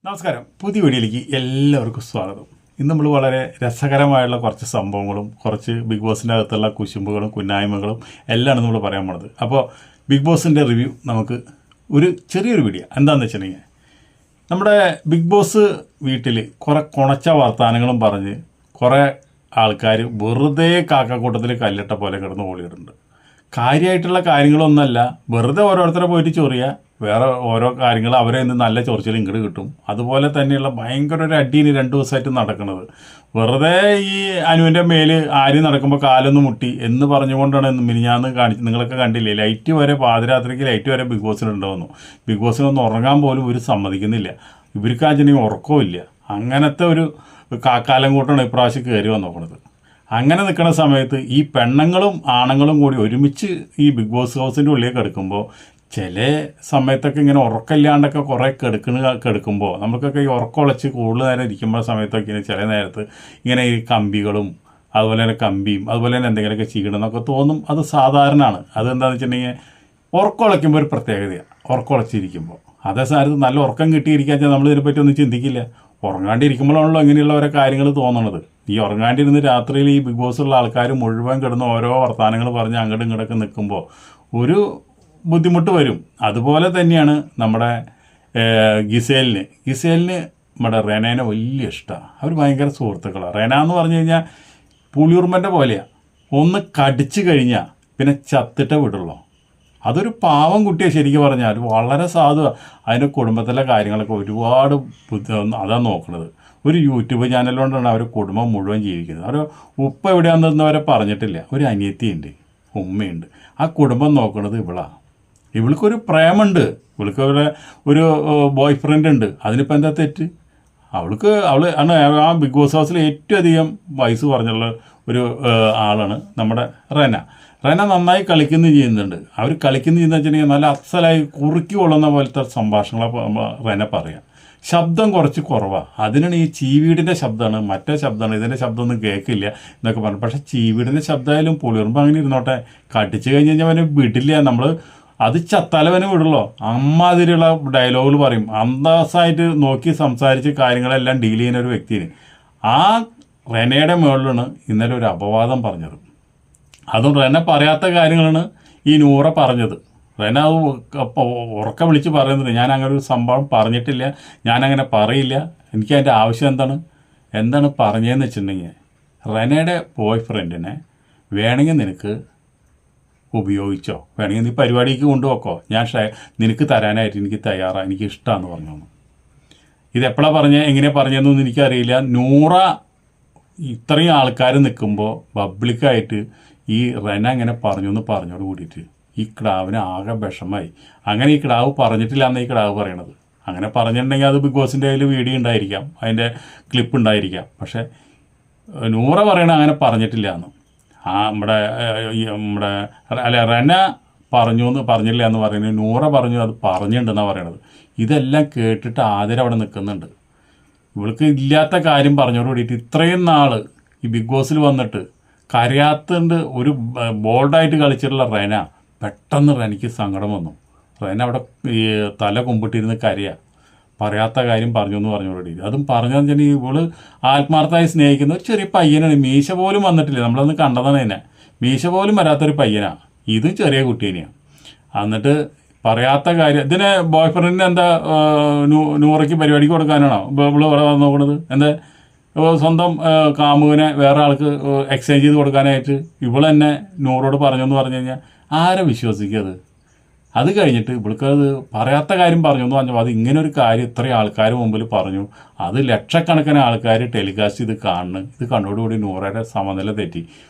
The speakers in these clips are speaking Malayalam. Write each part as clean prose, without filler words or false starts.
നമസ്കാരം. പുതിയ വീഡിയോയിലേക്ക് എല്ലാവർക്കും സ്വാഗതം. ഇന്ന് നമ്മൾ വളരെ രസകരമായുള്ള കുറച്ച് സംഭവങ്ങളും കുറച്ച് ബിഗ് ബോസിൻ്റെ അകത്തുള്ള കുശുമ്പുകളും കുന്നായ്മകളും എല്ലാം നമ്മൾ പറയാൻ പോണത്. അപ്പോൾ ബിഗ് ബോസിൻ്റെ റിവ്യൂ നമുക്ക് ഒരു ചെറിയൊരു വീഡിയോ എന്താണെന്ന് വെച്ചിട്ടുണ്ടെങ്കിൽ, നമ്മുടെ ബിഗ് ബോസ് വീട്ടിൽ കുറേ കുണച്ച വർത്തമാനങ്ങളും പറഞ്ഞ് കുറേ ആൾക്കാർ വെറുതെ കാക്കക്കൂട്ടത്തിൽ കല്ലിട്ട പോലെ കിടന്ന് ഓടിയിട്ടുണ്ട്. കാര്യമായിട്ടുള്ള കാര്യങ്ങളൊന്നുമല്ല, വെറുതെ ഓരോരുത്തരെ പോയിട്ട് ചൊറിയുക, വേറെ ഓരോ കാര്യങ്ങൾ അവരെ ഇന്ന് നല്ല ചൊറിച്ചിൽ ഇങ്ങോട്ട് കിട്ടും. അതുപോലെ തന്നെയുള്ള ഭയങ്കര ഒരു അടിയാണ് 2 ദിവസമായിട്ട് നടക്കുന്നത്. വെറുതെ ഈ അനുവിൻ്റെ മേല് ആര് നടക്കുമ്പോൾ കാലൊന്ന് മുട്ടി എന്ന് പറഞ്ഞുകൊണ്ടാണ് മിനിഞ്ഞാന്ന് നിങ്ങളൊക്കെ കണ്ടില്ലേ, ലൈറ്റ് വരെ പാതിരാത്രിക്ക് ലൈറ്റ് വരെ ബിഗ് ബോസിനുണ്ടാവുന്നു. ബിഗ് ബോസിനൊന്നും ഉറങ്ങാൻ പോലും ഇവർ സമ്മതിക്കുന്നില്ല. ഇവർക്കാച്ചെങ്കിൽ ഉറക്കവും ഇല്ല. അങ്ങനത്തെ ഒരു കാക്കാലം കൂട്ടാണ് ഇപ്രാവശ്യം കയറി വന്നോക്കണത്. അങ്ങനെ നിൽക്കുന്ന സമയത്ത് ഈ പെണ്ണുങ്ങളും ആണുങ്ങളും കൂടി ഒരുമിച്ച് ഈ ബിഗ് ബോസ് ഹൗസിൻ്റെ ഉള്ളിലേക്ക് കിടക്കുമ്പോൾ, ചില സമയത്തൊക്കെ ഇങ്ങനെ ഉറക്കമില്ലാണ്ടൊക്കെ കുറേ കിടക്കുമ്പോൾ നമുക്കൊക്കെ ഈ ഉറക്കമുളച്ച് കൂടുതൽ നേരം ഇരിക്കുമ്പോൾ സമയത്തൊക്കെ ചില നേരത്ത് ഇങ്ങനെ ഈ കമ്പികളും അതുപോലെ തന്നെ കമ്പിയും അതുപോലെ തന്നെ എന്തെങ്കിലുമൊക്കെ ചെയ്യണമെന്നൊക്കെ തോന്നും. അത് സാധാരണമാണ്. അതെന്താണെന്ന് വെച്ചിട്ടുണ്ടെങ്കിൽ ഉറക്കമുളയ്ക്കുമ്പോൾ ഒരു പ്രത്യേകതയാണ്. ഉറക്കമുളച്ചിരിക്കുമ്പോൾ അതേ സ്ഥാനത്ത് നല്ല ഉറക്കം കിട്ടിയിരിക്കാൻ വെച്ചാൽ നമ്മൾ ഇതിനെപ്പറ്റി ഒന്നും ചിന്തിക്കില്ല. ഉറങ്ങാണ്ടിരിക്കുമ്പോഴാണല്ലോ ഇങ്ങനെയുള്ള ഓരോ കാര്യങ്ങൾ തോന്നണത്. ഈ ഉറങ്ങാണ്ടിരുന്ന് രാത്രിയിൽ ഈ ബിഗ് ബോസുള്ള ആൾക്കാർ മുഴുവൻ കിടന്ന് ഓരോ വർത്തമാനങ്ങൾ പറഞ്ഞ് അങ്ങോട്ടും ഇങ്ങോട്ടൊക്കെ നിൽക്കുമ്പോൾ ഒരു ബുദ്ധിമുട്ട് വരും. അതുപോലെ തന്നെയാണ് നമ്മുടെ ഗിസേലിന് നമ്മുടെ റെനേനെ വലിയ ഇഷ്ടമാണ്. അവർ ഭയങ്കര സുഹൃത്തുക്കളാണ്. റെന എന്ന് പറഞ്ഞു കഴിഞ്ഞാൽ പുളിയുറുമ്പൻ്റെ പോലെയാണ്. ഒന്ന് കടിച്ചു കഴിഞ്ഞാൽ പിന്നെ ചത്തിട്ടേ വിടുള്ളൂ. അതൊരു പാവം കുട്ടിയെ ശരിക്കും പറഞ്ഞാൽ വളരെ സാധുവാണ്. അതിൻ്റെ കുടുംബത്തിലെ കാര്യങ്ങളൊക്കെ ഒരുപാട് അതാണ് നോക്കുന്നത്. ഒരു യൂട്യൂബ് ചാനൽ കൊണ്ടാണ് അവർ കുടുംബം മുഴുവൻ ജീവിക്കുന്നത്. അവർ ഉപ്പ എവിടെയാണെന്ന് അവരെ പറഞ്ഞിട്ടില്ല. ഒരു അനിയത്തിയുണ്ട്, ഉമ്മയുണ്ട്. ആ കുടുംബം നോക്കുന്നത് ഇവളാണ്. ഇവൾക്കൊരു പ്രേമുണ്ട്, ഇവൾക്ക് ഒരു ബോയ് ഫ്രണ്ട് ഉണ്ട്. അതിനിപ്പോൾ എന്താ തെറ്റ്? അവൾ ആണ് ആ ബിഗ് ബോസ് ഹൗസിൽ ഏറ്റവും അധികം വയസ്സ് പറഞ്ഞുള്ള ഒരു ആളാണ് നമ്മുടെ റെന നന്നായി കളിക്കുകയും ചെയ്യുന്നുണ്ട്. അവർ കളിക്കുന്നത് ചെയ്യുന്ന വെച്ചിട്ടുണ്ടെങ്കിൽ നല്ല അസലായി കുറുക്കി കൊള്ളുന്ന പോലത്തെ സംഭാഷണങ്ങളെ റെന പറയാം. ശബ്ദം കുറച്ച് കുറവാണ്. അതിനാണ് ഈ ചീവീടിൻ്റെ ശബ്ദമാണ്, മറ്റേ ശബ്ദമാണ്, ഇതിൻ്റെ ശബ്ദമൊന്നും കേൾക്കില്ല എന്നൊക്കെ പറഞ്ഞു. പക്ഷേ ചീവീടിൻ്റെ ശബ്ദമായാലും പുളിയുറുമ്പോൾ അങ്ങനെ ഇരുന്നോട്ടെ, കടിച്ചു കഴിഞ്ഞ് കഴിഞ്ഞാൽ അവനെ വിടില്ല. നമ്മൾ അത് ചത്താലവനെ വിടുള്ളൂ. അമ്മാതിരിയുള്ള ഡയലോഗുകൾ പറയും. അന്തസ്സായിട്ട് നോക്കി സംസാരിച്ച് കാര്യങ്ങളെല്ലാം ഡീൽ ചെയ്യുന്ന ഒരു വ്യക്തിന് ആ റെനയുടെ മുകളിലാണ് ഇന്നലെ ഒരു അപവാദം പറഞ്ഞത്. അതും റെന പറയാത്ത കാര്യങ്ങളാണ് ഈ നൂറ പറഞ്ഞത്. റെന അത് ഉറക്കെ വിളിച്ച് പറയുന്നത്, ഞാൻ അങ്ങനെ ഒരു സംഭവം പറഞ്ഞിട്ടില്ല, ഞാനങ്ങനെ പറയില്ല, എനിക്കതിൻ്റെ ആവശ്യം എന്താണ് പറഞ്ഞതെന്ന് വെച്ചിട്ടുണ്ടെങ്കിൽ, റെനയുടെ ബോയ് ഫ്രണ്ടിനെ വേണമെങ്കിൽ നിനക്ക് ഉപയോഗിച്ചോ, വേണമെങ്കിൽ നീ പരിപാടിക്ക് കൊണ്ടുപോക്കോ, ഞാൻ നിനക്ക് തരാനായിട്ട് എനിക്ക് തയ്യാറാണ്, എനിക്ക് ഇഷ്ടമാണെന്ന് പറഞ്ഞു. ഇതെപ്പോഴാണ് പറഞ്ഞത്, എങ്ങനെയാണ് പറഞ്ഞതെന്നൊന്നും എനിക്കറിയില്ല. നൂറ ഇത്രയും ആൾക്കാർ നിൽക്കുമ്പോൾ പബ്ലിക്കായിട്ട് ഈ റെന അങ്ങനെ പറഞ്ഞോട് കൂടിയിട്ട് ഈ കിടാവിന് ആകെ വിഷമായി. അങ്ങനെ ഈ കിടാവ് പറഞ്ഞിട്ടില്ല എന്ന് ഈ കിടാവ് പറയണത്. അങ്ങനെ പറഞ്ഞിട്ടുണ്ടെങ്കിൽ അത് ബിഗ് ബോസിൻ്റെ കയ്യിൽ വീഡിയോ ഉണ്ടായിരിക്കാം, അതിൻ്റെ ക്ലിപ്പ് ഉണ്ടായിരിക്കാം. പക്ഷേ നൂറ പറയണ അങ്ങനെ പറഞ്ഞിട്ടില്ല എന്ന്. നമ്മുടെ റെന പറഞ്ഞില്ല എന്ന് പറയുന്നത് നൂറ പറഞ്ഞു, അത് പറഞ്ഞിട്ടുണ്ടെന്നാണ് പറയണത്. ഇതെല്ലാം കേട്ടിട്ട് ആദ്യം അവിടെ നിൽക്കുന്നുണ്ട്. ഇവൾക്ക് ഇല്ലാത്ത കാര്യം പറഞ്ഞോട് കൂടിയിട്ട് ഇത്രയും നാൾ ഈ ബിഗ് ബോസിൽ വന്നിട്ട് കരയാത്തുണ്ട്. ഒരു ബോൾഡായിട്ട് കളിച്ചിട്ടുള്ള റെന പെട്ടെന്ന് റെനയ്ക്ക് സങ്കടം വന്നു. റെന അവിടെ ഈ തല കുമ്പിട്ടിരുന്ന് കരയാ, പറയാത്ത കാര്യം പറഞ്ഞു എന്ന് പറഞ്ഞോടി. അതും പറഞ്ഞതെന്ന് വെച്ചിട്ടുണ്ടെങ്കിൽ ഇവള് ആത്മാർത്ഥമായി സ്നേഹിക്കുന്ന ഒരു ചെറിയ പയ്യനാണ്. മീശ പോലും വന്നിട്ടില്ല, നമ്മളൊന്ന് കണ്ടതാണ് എന്നെ. മീശ പോലും വരാത്തൊരു പയ്യനാണ്. ഇതും ചെറിയ കുട്ടി തന്നെയാണ്. എന്നിട്ട് പറയാത്ത കാര്യം ഇതിനെ ബോയ് ഫ്രണ്ടിന് എന്താ നൂറയ്ക്ക് പരിപാടിക്ക് കൊടുക്കാനാണോ ഇവള് ഇവിടെ നോക്കണത്? എന്താ സ്വന്തം കാമുവിനെ വേറെ ആൾക്ക് എക്സ്ചേഞ്ച് ചെയ്ത് കൊടുക്കാനായിട്ട് ഇവൾ തന്നെ നൂറോട് പറഞ്ഞെന്ന് പറഞ്ഞു കഴിഞ്ഞാൽ ആരെ വിശ്വസിക്കത്? അത് കഴിഞ്ഞിട്ട് ഇവൾക്കത് പറയാത്ത കാര്യം പറഞ്ഞു എന്ന് പറഞ്ഞപ്പോൾ അത് ഇങ്ങനെ ഒരു കാര്യം ഇത്രയും ആൾക്കാർ മുമ്പിൽ പറഞ്ഞു. അത് ലക്ഷക്കണക്കിന് ആൾക്കാർ ടെലികാസ്റ്റ് ഇത് കാണുന്നു. ഇത് കണ്ടോടുകൂടി നൂറയുടെ സമനില തെറ്റി.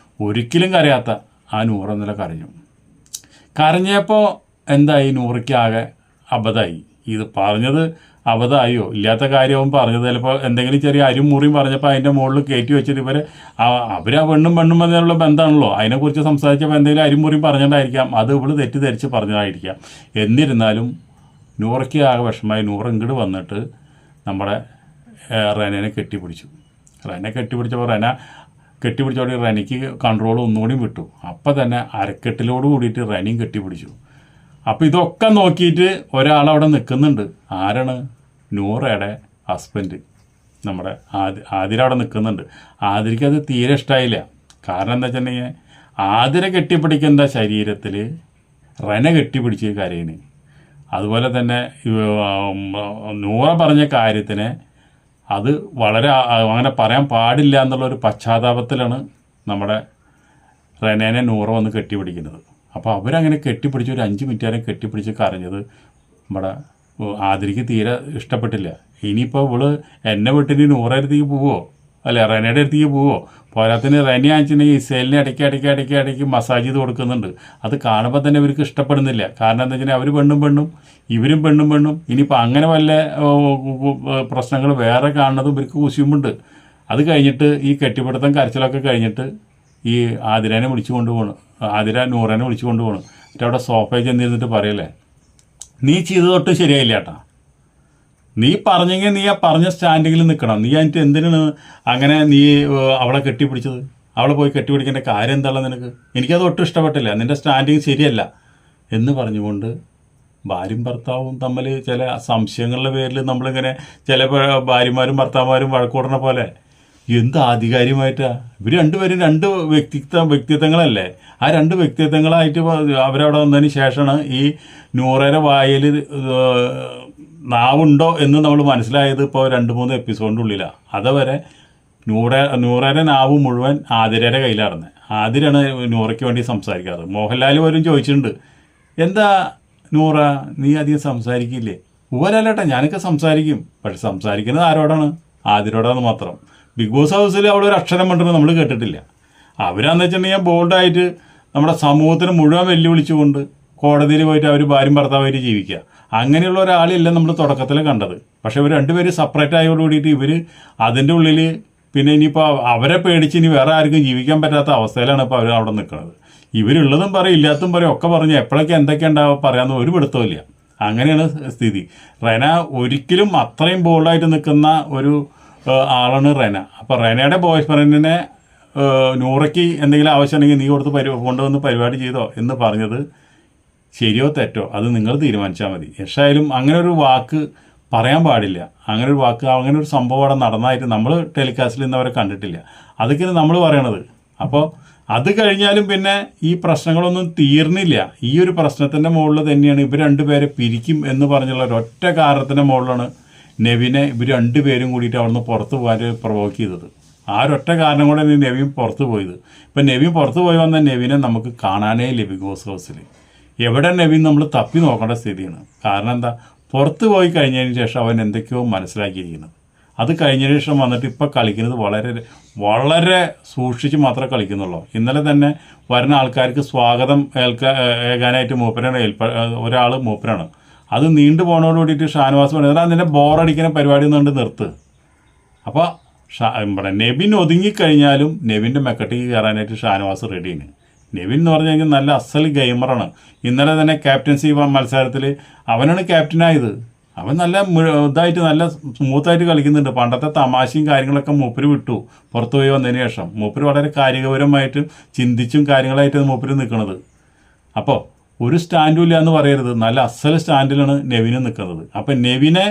ഒരിക്കലും കരയാത്ത ആ നൂറ ഇന്നലെ കരഞ്ഞപ്പോൾ എന്തായി, നൂറയ്ക്ക് ആകെ അബദ്ധമായി. ഇത് പറഞ്ഞത് അബദ്ധമായോ, ഇല്ലാത്ത കാര്യവും പറഞ്ഞത്. ചിലപ്പോൾ എന്തെങ്കിലും ചെറിയ അരിയും മുറിയും പറഞ്ഞപ്പോൾ അതിൻ്റെ മുകളിൽ കയറ്റി വെച്ചിട്ട് അവർ ആ പെണ്ണും തമ്മിലുള്ള ബന്ധമാണല്ലോ, അതിനെക്കുറിച്ച് സംസാരിച്ചപ്പോൾ എന്തെങ്കിലും അരിയും മുറിയും പറഞ്ഞിട്ടുണ്ടായിരിക്കാം. അത് ഇവള് തെറ്റിദ്ധരിച്ച് പറഞ്ഞതായിരിക്കാം. എന്നിരുന്നാലും നൂറയ്ക്ക് ആകെ വിഷമമായി. നൂറ് ഇങ്ങോട്ട് വന്നിട്ട് നമ്മുടെ റെനയെ കെട്ടിപ്പിടിച്ചു. റെന കെട്ടിപ്പിടിച്ചോടെ റെനയ്ക്ക് കൺട്രോൾ ഒന്നുകൂടി വിട്ടു. അപ്പം തന്നെ അരക്കെട്ടിലോട് കൂടിയിട്ട് റെനയും കെട്ടിപ്പിടിച്ചു. അപ്പോൾ ഇതൊക്കെ നോക്കിയിട്ട് ഒരാളവിടെ നിൽക്കുന്നുണ്ട്. ആരാണ്? നൂറയുടെ ഹസ്ബൻഡ് നമ്മുടെ ആതിര അവിടെ നിൽക്കുന്നുണ്ട്. ആതിരയ്ക്ക് അത് തീരെ ഇഷ്ടമായില്ല. കാരണം എന്താ വെച്ചിട്ടുണ്ടെങ്കിൽ ആതിര കെട്ടിപ്പിടിക്കുന്ന ശരീരത്തിൽ റെന കെട്ടിപ്പിടിച്ച് കരയിന്. അതുപോലെ തന്നെ നൂറ പറഞ്ഞ കാര്യത്തിന് അത് വളരെ അങ്ങനെ പറയാൻ പാടില്ല എന്നുള്ളൊരു പശ്ചാത്താപത്തിലാണ് നമ്മുടെ റെനേനെ നൂറ വന്ന് കെട്ടിപ്പിടിക്കുന്നത്. അപ്പോൾ അവരങ്ങനെ കെട്ടിപ്പിടിച്ച് ഒരു 5 മിനിറ്റ് നേരം കെട്ടിപ്പിടിച്ച് കരഞ്ഞത് നമ്മുടെ ആതിരയ്ക്ക് തീരെ ഇഷ്ടപ്പെട്ടില്ല. ഇനിയിപ്പോൾ ഇവള് എന്നെ വിട്ടിന് നൂറ അടുത്തേക്ക് പോവോ, അല്ല റെനയുടെ അടുത്തേക്ക് പോവോ? പോരാത്തിന് റെന ആണെന്നുണ്ടെങ്കിൽ ഇസേലിനെ ഇടയ്ക്ക് മസാജ് ചെയ്ത് കൊടുക്കുന്നുണ്ട്. അത് കാണുമ്പോൾ തന്നെ ഇവർക്ക് ഇഷ്ടപ്പെടുന്നില്ല. കാരണം എന്താ വെച്ചാൽ അവർ പെണ്ണും ഇവരും പെണ്ണും. ഇനിയിപ്പോൾ അങ്ങനെ വല്ല പ്രശ്നങ്ങൾ വേറെ കാണുന്നതും ഇവർക്ക് കുശുമുണ്ട്. അത് കഴിഞ്ഞിട്ട് ഈ കെട്ടിപ്പിടുത്തം കരച്ചിലൊക്കെ കഴിഞ്ഞിട്ട് ഈ ആതിരേനെ വിളിച്ചു കൊണ്ടുപോകണം. ആതിര നൂറേനെ വിളിച്ചു കൊണ്ടുപോകണം. എന്നിട്ട് അവിടെ സോഫയിൽ ചെന്നിരുന്നിട്ട് പറയല്ലേ, നീ ചെയ്ത് തൊട്ട് ശരിയായില്ല ഏട്ടാ. നീ പറഞ്ഞെങ്കിൽ നീ ആ പറഞ്ഞ സ്റ്റാൻഡിങ്ങിൽ നിൽക്കണം. നീ എന്നിട്ട് എന്തിനാണ് അങ്ങനെ നീ അവളെ കെട്ടിപ്പിടിച്ചത്? അവളെ പോയി കെട്ടിപ്പിടിക്കേണ്ട കാര്യം എന്താണെന്ന് നിനക്ക്? എനിക്കത് ഒട്ടും ഇഷ്ടപ്പെട്ടില്ല. നിൻ്റെ സ്റ്റാൻഡിങ് ശരിയല്ല എന്ന് പറഞ്ഞുകൊണ്ട് ഭാര്യയും ഭർത്താവും തമ്മിൽ ചില സംശയങ്ങളുടെ പേരിൽ നമ്മളിങ്ങനെ ചില ഭാര്യമാരും ഭർത്താവുമാരും വഴക്കൂടുന്ന പോലെ എന്ത് ആധികാരികമായിട്ടാണ് ഇവർ രണ്ടുപേരും 2 വ്യക്തിത്വങ്ങളല്ലേ. ആ 2 വ്യക്തിത്വങ്ങളായിട്ട് അവരവിടെ വന്നതിന് ശേഷമാണ് ഈ നൂറേരെ വായിൽ നാവുണ്ടോ എന്ന് നമ്മൾ മനസ്സിലായത് ഇപ്പോൾ 2-3 എപ്പിസോഡിൻ്റെ ഉള്ളിലാണ്. അതുവരെ നൂറേരെ നാവ് മുഴുവൻ ആതിരയുടെ കയ്യിലായിരുന്നു. ആതിരയാണ് നൂറയ്ക്ക് വേണ്ടി സംസാരിക്കാറ്. മോഹൻലാൽ പോലും ചോദിച്ചിട്ടുണ്ട്, എന്താ നൂറ നീ അധികം സംസാരിക്കില്ലേ? ഊരല്ലേട്ടാ, ഞാനൊക്കെ സംസാരിക്കും. പക്ഷെ സംസാരിക്കുന്നത് ആരോടാണ്? ആതിരോടാന്ന് മാത്രം. ബിഗ് ബോസ് ഹൗസിൽ അവിടെ ഒരു അക്ഷരം കൊണ്ടുവന്ന് നമ്മൾ കേട്ടിട്ടില്ല. അവരാന്ന് വെച്ചിട്ടുണ്ടെങ്കിൽ ബോൾഡായിട്ട് നമ്മുടെ സമൂഹത്തിന് മുഴുവൻ വെല്ലുവിളിച്ചുകൊണ്ട് കോടതിയിൽ പോയിട്ട് അവർ ഭാര്യയും ഭർത്താവായിട്ട് ജീവിക്കുക. അങ്ങനെയുള്ള ഒരാളില്ല നമ്മൾ തുടക്കത്തിൽ കണ്ടത്. പക്ഷെ ഇവർ രണ്ടുപേരും സെപ്പറേറ്റ് ആയതോട് കൂടിയിട്ട് ഇവർ അതിൻ്റെ ഉള്ളിൽ പിന്നെ ഇനിയിപ്പോൾ അവരെ പേടിച്ച് ഇനി വേറെ ആർക്കും ജീവിക്കാൻ പറ്റാത്ത അവസ്ഥയിലാണ് ഇപ്പോൾ അവർ അവിടെ നിൽക്കുന്നത്. ഇവരുള്ളതും പറയും ഇല്ലാത്തതും പറയും ഒക്കെ പറഞ്ഞ് എപ്പോഴൊക്കെ എന്തൊക്കെ ഉണ്ടാവുക പറയാമെന്ന് ഒരു പിടുത്തമില്ല. അങ്ങനെയാണ് സ്ഥിതി. റെന ഒരിക്കലും അത്രയും ബോൾഡായിട്ട് നിൽക്കുന്ന ഒരു ആളാണ് റെന. അപ്പോൾ റെനയുടെ ബോയ് ഫ്രണ്ടിനെ നൂറയ്ക്ക് എന്തെങ്കിലും ആവശ്യമുണ്ടെങ്കിൽ നീ കൊടുത്ത് കൊണ്ടുവന്ന് പരിപാടി ചെയ്തോ എന്ന് പറഞ്ഞത് ശരിയോ തെറ്റോ അത് നിങ്ങൾ തീരുമാനിച്ചാൽ മതി. പക്ഷായാലും അങ്ങനെ ഒരു വാക്ക് പറയാൻ പാടില്ല. അങ്ങനെ ഒരു സംഭവം അവിടെ നടന്നതായിട്ട് നമ്മൾ ടെലികാസ്റ്റിൽ നിന്ന് അവരെ കണ്ടിട്ടില്ല. അതൊക്കെയാണ് നമ്മൾ പറയണത്. അപ്പോൾ അത് കഴിഞ്ഞാലും പിന്നെ ഈ പ്രശ്നങ്ങളൊന്നും തീർന്നില്ല. ഈ ഒരു പ്രശ്നത്തിൻ്റെ മുകളിൽ തന്നെയാണ് ഇവർ രണ്ടുപേരെ പിരിക്കും എന്ന് പറഞ്ഞുള്ള ഒരൊറ്റ കാരണത്തിൻ്റെ മുകളിലാണ് നെവിനെ ഇവർ രണ്ടുപേരും കൂടിയിട്ട് അവിടുന്ന് പുറത്ത് പോകാൻ പ്രൊവോക്ക് ചെയ്തത്. ആ ഒരൊറ്റ കാരണം കൂടെ നെവിൻ പുറത്ത് പോയത്. ഇപ്പം നെവിൻ പുറത്ത് പോയി വന്ന നെവിനെ നമുക്ക് കാണാനേ ഇല്ല ബിഗ് ബോസ് ഹൗസിൽ. എവിടെ നെവിൻ നമ്മൾ തപ്പി നോക്കേണ്ട സ്ഥിതിയാണ്. കാരണം എന്താ, പുറത്ത് പോയി കഴിഞ്ഞതിന് ശേഷം അവൻ എന്തൊക്കെയോ മനസ്സിലാക്കിയിരിക്കുന്നത്. അത് കഴിഞ്ഞതിന് ശേഷം വന്നിട്ട് ഇപ്പോൾ കളിക്കുന്നത് വളരെ സൂക്ഷിച്ച് മാത്രമേ കളിക്കുന്നുള്ളൂ. ഇന്നലെ തന്നെ വരുന്ന ആൾക്കാർക്ക് സ്വാഗതം ഏകാനായിട്ട് ഒരാൾ മൂപ്പരാണ്. അത് നീണ്ടു പോകണോട് കൂടിയിട്ട് ഷാനവാസ് പറഞ്ഞാൽ അതിൻ്റെ ബോറടിക്കുന്ന പരിപാടി ഒന്നുകൊണ്ട് നിർത്ത്. അപ്പോൾ നെവിൻ ഒതുങ്ങിക്കഴിഞ്ഞാലും നെവിൻ്റെ മെക്കട്ടിക്ക് കയറാനായിട്ട് ഷാനവാസ് റെഡിയാണ്. നെവിൻ എന്ന് പറഞ്ഞു കഴിഞ്ഞാൽ നല്ല അസൽ ഗെയിമറാണ്. ഇന്നലെ തന്നെ ക്യാപ്റ്റൻസി മത്സരത്തിൽ അവനാണ് ക്യാപ്റ്റനായത്. അവൻ നല്ല ഇതായിട്ട് നല്ല സ്മൂത്തായിട്ട് കളിക്കുന്നുണ്ട്. പണ്ടത്തെ തമാശയും കാര്യങ്ങളൊക്കെ മൂപ്പര് വിട്ടു പുറത്തു പോയി വന്നതിന് ശേഷം. മൂപ്പര് വളരെ കായികപരമായിട്ടും ചിന്തിച്ചും കാര്യങ്ങളായിട്ട് മൂപ്പര് നിൽക്കുന്നത്. അപ്പോൾ ഒരു സ്റ്റാൻഡും ഇല്ല എന്ന് പറയരുത്, നല്ല അസൽ സ്റ്റാൻഡിലാണ് നെവിന് നിൽക്കുന്നത്. അപ്പം നെവിനെ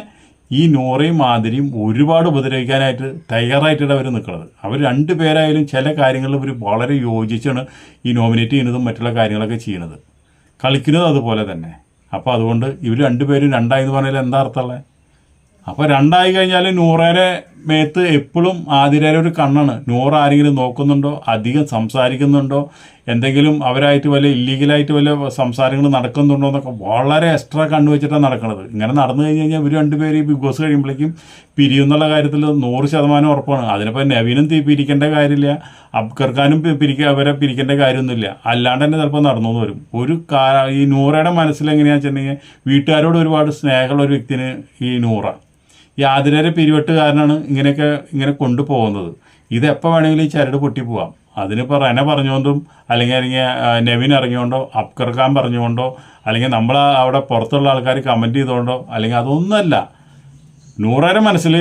ഈ നൂറയും മാതിരിയും ഒരുപാട് ഉപദ്രവിക്കാനായിട്ട് തയ്യാറായിട്ടാണ് അവർ നിൽക്കുന്നത്. അവർ രണ്ടുപേരായാലും ചില കാര്യങ്ങളിൽ ഇവർ വളരെ യോജിച്ചാണ് ഈ നോമിനേറ്റ് ചെയ്യുന്നതും മറ്റുള്ള കാര്യങ്ങളൊക്കെ ചെയ്യുന്നത്, കളിക്കുന്നത് അതുപോലെ തന്നെ. അപ്പോൾ അതുകൊണ്ട് ഇവർ രണ്ടുപേരും രണ്ടായെന്ന് പറഞ്ഞാൽ എന്താ അർത്ഥമുള്ളത്? അപ്പോൾ രണ്ടായി കഴിഞ്ഞാൽ നൂറേരെ മേത്ത് എപ്പോഴും ആതിരേരെ ഒരു കണ്ണാണ്. നൂറ് ആരെങ്കിലും നോക്കുന്നുണ്ടോ, അധികം സംസാരിക്കുന്നുണ്ടോ, എന്തെങ്കിലും അവരായിട്ട് വല്ല ഇല്ലീഗലായിട്ട് വല്ല സംസാരങ്ങൾ നടക്കുന്നുണ്ടോ എന്നൊക്കെ വളരെ എക്സ്ട്രാ കണ്ണു വെച്ചിട്ടാണ് നടക്കുന്നത്. ഇങ്ങനെ നടന്നു കഴിഞ്ഞാൽ ഇവർ രണ്ടുപേരും ഈ ബിഗ് ബോസ് കഴിയുമ്പോഴേക്കും പിരിയുന്നുള്ള കാര്യത്തിൽ 100% ഉറപ്പാണ്. അതിനിപ്പോൾ നെവിനും പിരിക്കേണ്ട കാര്യമില്ല, അബ്കർ ഖാനും അവരെ പിരിക്കേണ്ട കാര്യമൊന്നുമില്ല. അല്ലാണ്ട് തന്നെ ചിലപ്പോൾ നടന്നു വരും. ഈ നൂറയുടെ മനസ്സിലെങ്ങനെയാണെന്ന് വെച്ചിട്ടുണ്ടെങ്കിൽ വീട്ടുകാരോട് ഒരുപാട് സ്നേഹമുള്ള ഒരു വ്യക്തിന് ഈ നൂറ. ഈ ആതിരേരെ പിരിവെട്ടുകാരനാണ് ഇങ്ങനെ കൊണ്ടുപോകുന്നത്. ഇതെപ്പോൾ വേണമെങ്കിലും ഈ ചരട് പൊട്ടിപ്പോവാം. അതിനിപ്പോൾ റെന പറഞ്ഞുകൊണ്ടും അല്ലെങ്കിൽ നെവിൻ ഇറങ്ങിയോണ്ടോ അബ്കർ ഖാൻ പറഞ്ഞുകൊണ്ടോ അല്ലെങ്കിൽ നമ്മൾ അവിടെ പുറത്തുള്ള ആൾക്കാർ കമൻറ്റ് ചെയ്തുകൊണ്ടോ അല്ലെങ്കിൽ അതൊന്നുമല്ല. നൂറേരെ മനസ്സിൽ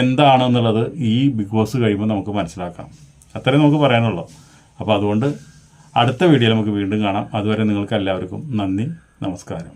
എന്താണെന്നുള്ളത് ഈ ബിഗ് ബോസ് കഴിയുമ്പോൾ നമുക്ക് മനസ്സിലാക്കാം. അത്രയും നമുക്ക് പറയാനുള്ളൂ. അപ്പോൾ അതുകൊണ്ട് അടുത്ത വീഡിയോയിൽ നമുക്ക് വീണ്ടും കാണാം. അതുവരെ നിങ്ങൾക്ക് എല്ലാവർക്കും നന്ദി, നമസ്കാരം.